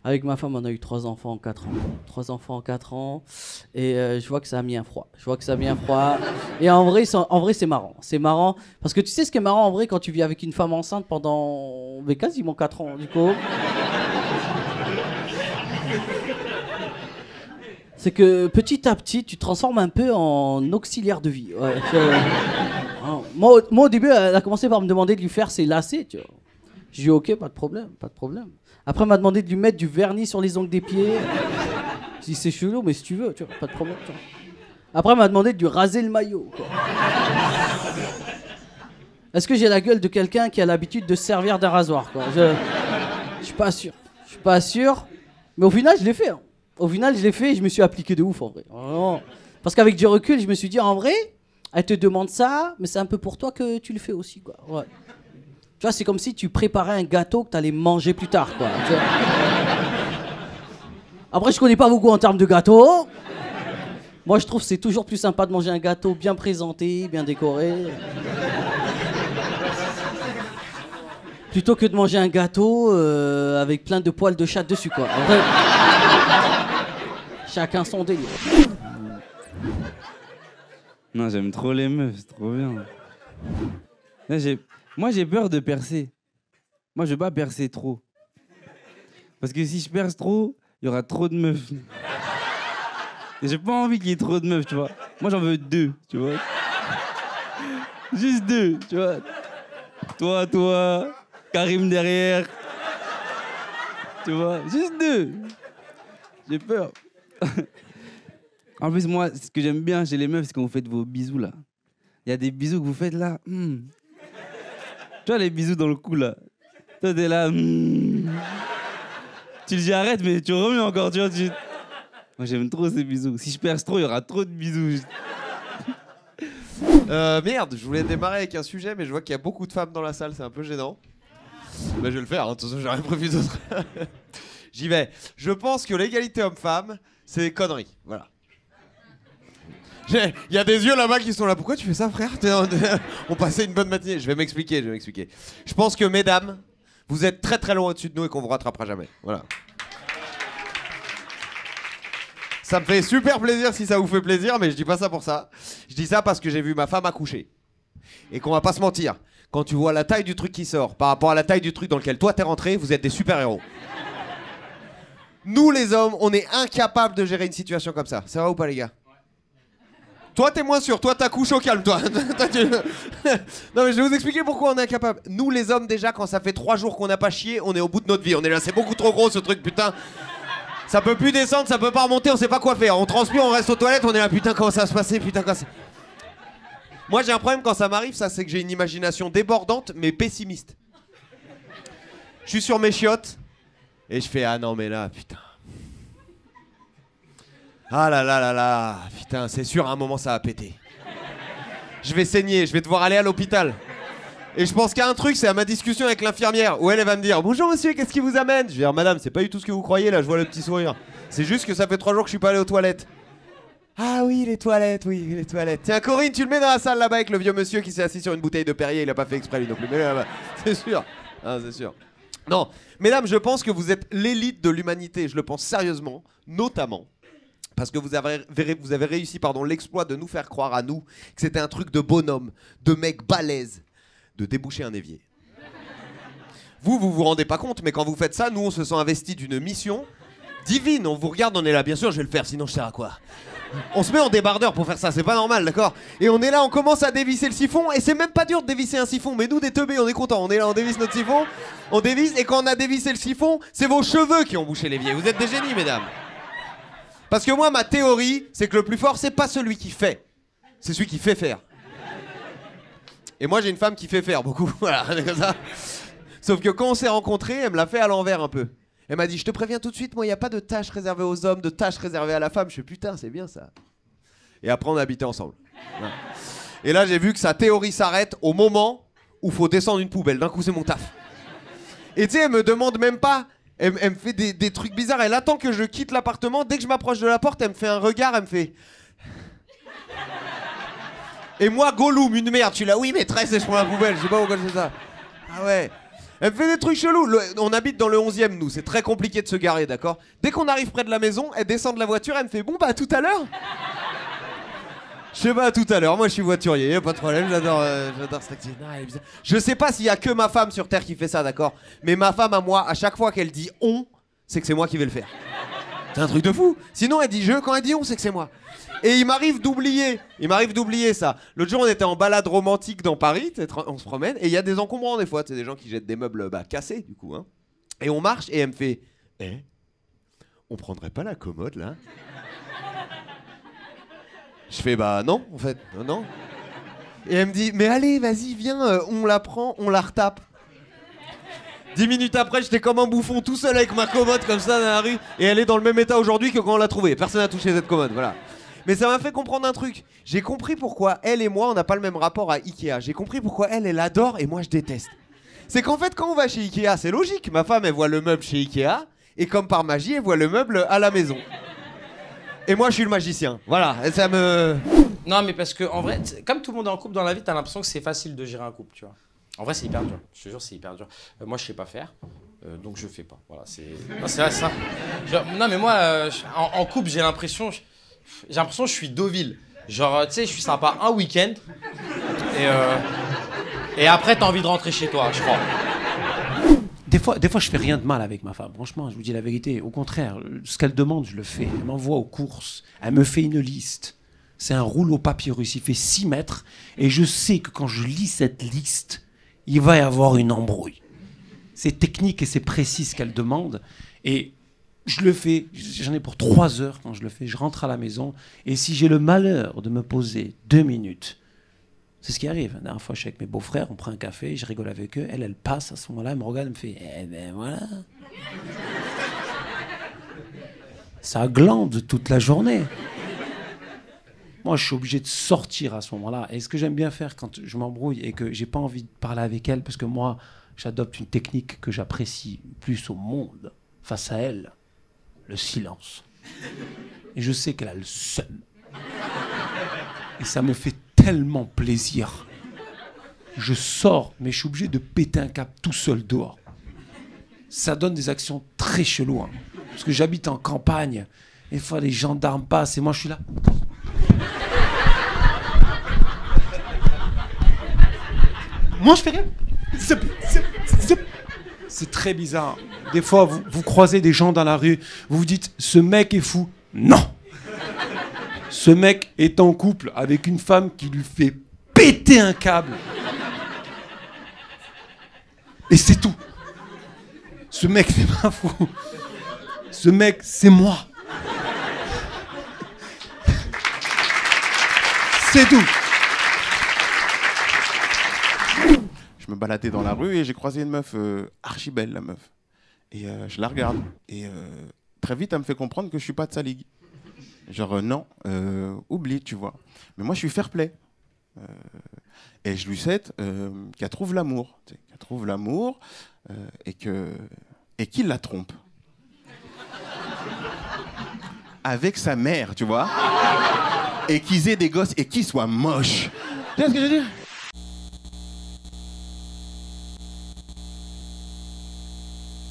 Avec ma femme, on a eu 3 enfants en 4 ans. 3 enfants en 4 ans. Et je vois que ça a mis un froid. Je vois que ça a mis un froid. Et en vrai, c'est marrant. C'est marrant. Parce que tu sais ce qui est marrant en vrai quand tu vis avec une femme enceinte pendant mais quasiment 4 ans, du coup. C'est que petit à petit, tu te transformes un peu en auxiliaire de vie. Ouais, moi, au début, elle a commencé par me demander de lui faire ses lacets, tu vois. J'ai dit ok, pas de problème, pas de problème. Après, elle m'a demandé de lui mettre du vernis sur les ongles des pieds. J'ai dit c'est chelou, mais si tu veux, tu vois, pas de problème. Tu vois. Après, elle m'a demandé de lui raser le maillot, quoi. Est-ce que j'ai la gueule de quelqu'un qui a l'habitude de se servir d'un rasoir, quoi. Je suis pas sûr. Je suis pas sûr. Mais au final, je l'ai fait. Hein. Au final, je l'ai fait et je me suis appliqué de ouf, en vrai. Vraiment. Parce qu'avec du recul, je me suis dit, en vrai, elle te demande ça, mais c'est un peu pour toi que tu le fais aussi, quoi. Ouais. Tu vois, c'est comme si tu préparais un gâteau que tu allais manger plus tard, quoi. Après, je connais pas beaucoup en termes de gâteau. Moi, je trouve que c'est toujours plus sympa de manger un gâteau bien présenté, bien décoré. Plutôt que de manger un gâteau avec plein de poils de chat dessus, quoi. En vrai, chacun son délire. Non, j'aime trop les meufs, c'est trop bien. Là, moi, j'ai peur de percer. Moi, je veux pas percer trop. Parce que si je perce trop, il y aura trop de meufs. Et j'ai pas envie qu'il y ait trop de meufs, tu vois. Moi, j'en veux 2, tu vois. Juste 2, tu vois. Toi, Karim derrière. Tu vois, juste 2. J'ai peur. En plus, moi, ce que j'aime bien chez les meufs, c'est quand vous faites vos bisous, là. Il y a des bisous que vous faites, là. Tu vois, les bisous dans le cou, là. Toi, t'es là. Tu le dis arrête, mais tu remets encore, tu vois. Moi, j'aime trop ces bisous. Si je perce trop, il y aura trop de bisous. Merde, je voulais démarrer avec un sujet, mais je vois qu'il y a beaucoup de femmes dans la salle, c'est un peu gênant. Bah, je vais le faire, hein, de toute façon, j'ai rien prévu d'autre. J'y vais. Je pense que l'égalité homme-femme, c'est des conneries. Voilà. Il y a des yeux là-bas qui sont là. Pourquoi tu fais ça, frère? On passait une bonne matinée. Je vais m'expliquer. Je pense que, mesdames, vous êtes très très loin au-dessus de nous et qu'on vous rattrapera jamais. Voilà. Ça me fait super plaisir si ça vous fait plaisir, mais je dis pas ça pour ça. Je dis ça parce que j'ai vu ma femme accoucher. Et qu'on va pas se mentir. Quand tu vois la taille du truc qui sort par rapport à la taille du truc dans lequel toi t'es rentré, vous êtes des super-héros. Nous les hommes, on est incapables de gérer une situation comme ça. Ça va ou pas les gars? Toi t'es moins sûr, toi t'accouches au calme toi. Non mais je vais vous expliquer pourquoi on est incapable. Nous les hommes déjà, quand ça fait 3 jours qu'on n'a pas chié, on est au bout de notre vie. On est là, c'est beaucoup trop gros ce truc, putain. Ça peut plus descendre, ça peut pas remonter, on sait pas quoi faire. On transpire, on reste aux toilettes, on est là, putain comment ça va se passer, putain quand c'est... Moi j'ai un problème quand ça m'arrive, ça c'est que j'ai une imagination débordante mais pessimiste. Je suis sur mes chiottes et je fais ah non mais là putain. Ah là là là là, putain c'est sûr à un moment ça va péter. Je vais saigner, je vais devoir aller à l'hôpital. Et je pense qu'à un truc, c'est à ma discussion avec l'infirmière où elle va me dire bonjour monsieur, qu'est-ce qui vous amène? Je vais dire madame, c'est pas du tout ce que vous croyez là, je vois le petit sourire. C'est juste que ça fait 3 jours que je suis pas allé aux toilettes. Ah oui, les toilettes, oui, les toilettes. Tiens, Corinne, tu le mets dans la salle là-bas avec le vieux monsieur qui s'est assis sur une bouteille de Perrier, il a pas fait exprès lui non plus. Mais là-bas, c'est sûr. Ah, c'est sûr. Non, mesdames, je pense que vous êtes l'élite de l'humanité, je le pense sérieusement, notamment parce que vous avez réussi l'exploit de nous faire croire à nous que c'était un truc de bonhomme, de mec balèze, de déboucher un évier. Vous vous rendez pas compte, mais quand vous faites ça, nous, on se sent investi d'une mission divine. On vous regarde, on est là, bien sûr, je vais le faire, sinon je sers à quoi? On se met en débardeur pour faire ça, c'est pas normal, d'accord? Et on est là, on commence à dévisser le siphon, et c'est même pas dur de dévisser un siphon, mais nous, des teubés, on est contents. On est là, on dévisse notre siphon, on dévisse, et quand on a dévissé le siphon, c'est vos cheveux qui ont bouché l'évier. Vous êtes des génies, mesdames. Parce que moi, ma théorie, c'est que le plus fort, c'est pas celui qui fait, c'est celui qui fait faire. Et moi, j'ai une femme qui fait faire beaucoup, voilà, comme ça. Sauf que quand on s'est rencontrés, elle me l'a fait à l'envers un peu. Elle m'a dit, je te préviens tout de suite, moi, il n'y a pas de tâches réservées aux hommes, de tâches réservées à la femme. Je fais, putain, c'est bien ça. Et après, on a habité ensemble. Voilà. Et là, j'ai vu que sa théorie s'arrête au moment où faut descendre une poubelle. D'un coup, c'est mon taf. Et tu sais, elle me demande même pas, elle me fait des trucs bizarres. Elle attend que je quitte l'appartement. Dès que je m'approche de la porte, elle me fait un regard, elle me fait... Et moi, Gollum, une merde, je suis là, oui, maîtresse, et je prends la poubelle. Je sais pas pourquoi je fais ça. Ah ouais. Elle me fait des trucs chelous. On habite dans le 11e, nous. C'est très compliqué de se garer, d'accord? Dès qu'on arrive près de la maison, elle descend de la voiture, elle me fait bon, bah, à tout à l'heure. Je sais pas, à tout à l'heure. Moi, je suis voiturier, y a pas de problème. J'adore cette activité. Je sais pas s'il y a que ma femme sur Terre qui fait ça, d'accord? Mais ma femme, à moi, à chaque fois qu'elle dit on, c'est que c'est moi qui vais le faire. C'est un truc de fou. Sinon, elle dit je. Quand elle dit on, c'est que c'est moi. Et il m'arrive d'oublier ça. L'autre jour, on était en balade romantique dans Paris, on se promène, et il y a des encombrants des fois, c'est des gens qui jettent des meubles cassés, du coup. Hein. Et on marche, et elle me fait on prendrait pas la commode, là? Je fais bah non, en fait, non. Et elle me dit mais allez, vas-y, viens, on la prend, on la retape. 10 minutes après, j'étais comme un bouffon tout seul avec ma commode comme ça dans la rue, et elle est dans le même état aujourd'hui que quand on l'a trouvée. Personne n'a touché cette commode, voilà. Mais ça m'a fait comprendre un truc. J'ai compris pourquoi elle et moi, on n'a pas le même rapport à Ikea. J'ai compris pourquoi elle adore et moi je déteste. C'est qu'en fait, quand on va chez Ikea, c'est logique. Ma femme, elle voit le meuble chez Ikea, et comme par magie, elle voit le meuble à la maison. Et moi, je suis le magicien. Voilà, et ça me... Non, mais parce que, en vrai, comme tout le monde est en couple dans la vie, t'as l'impression que c'est facile de gérer un couple, tu vois. En vrai, c'est hyper dur. Je te jure, c'est hyper dur. Moi, je sais pas faire, donc je fais pas. Voilà, c'est... Non, c'est vrai, ça. Non, mais moi, en couple, j'ai l'impression que je suis Deauville. Genre, tu sais, je suis sympa un week-end, et après, t'as envie de rentrer chez toi, je crois. Des fois, je fais rien de mal avec ma femme. Franchement, je vous dis la vérité. Au contraire, ce qu'elle demande, je le fais. Elle m'envoie aux courses. Elle me fait une liste. C'est un rouleau papyrus. Il fait 6 mètres. Et je sais que quand je lis cette liste, il va y avoir une embrouille. C'est technique et c'est précis ce qu'elle demande. Et je le fais. J'en ai pour 3 heures quand je le fais. Je rentre à la maison. Et si j'ai le malheur de me poser 2 minutes... C'est ce qui arrive. La dernière fois, je suis avec mes beaux-frères, on prend un café, je rigole avec eux. Elle passe à ce moment-là, elle me regarde, elle me fait « Eh ben voilà !» Ça glande toute la journée. Moi, je suis obligé de sortir à ce moment-là. Et ce que j'aime bien faire quand je m'embrouille et que j'ai pas envie de parler avec elle, parce que moi, j'adopte une technique que j'apprécie plus au monde, face à elle, le silence. Et je sais qu'elle a le seum. Et ça me fait tellement plaisir. Je sors, mais je suis obligé de péter un câble tout seul dehors. Ça donne des actions très cheloues. Hein. Parce que j'habite en campagne. Et des fois, les gendarmes passent et moi, je suis là. Moi, je fais rien. C'est très bizarre. Des fois, vous croisez des gens dans la rue, vous vous dites, ce mec est fou. Non! Ce mec est en couple avec une femme qui lui fait péter un câble. Et c'est tout. Ce mec n'est pas fou. Ce mec, c'est moi. C'est tout. Je me baladais dans la rue et j'ai croisé une meuf archi belle, la meuf. Et je la regarde. Et très vite, elle me fait comprendre que je suis pas de sa ligue. Genre, non, oublie, tu vois. Mais moi, je suis fair play. Et je lui souhaite qu'elle trouve l'amour. Qu'elle trouve l'amour et qu'il la trompe. Avec sa mère, tu vois. Et qu'ils aient des gosses et qu'ils soient moches. Tu vois ce que je veux dire?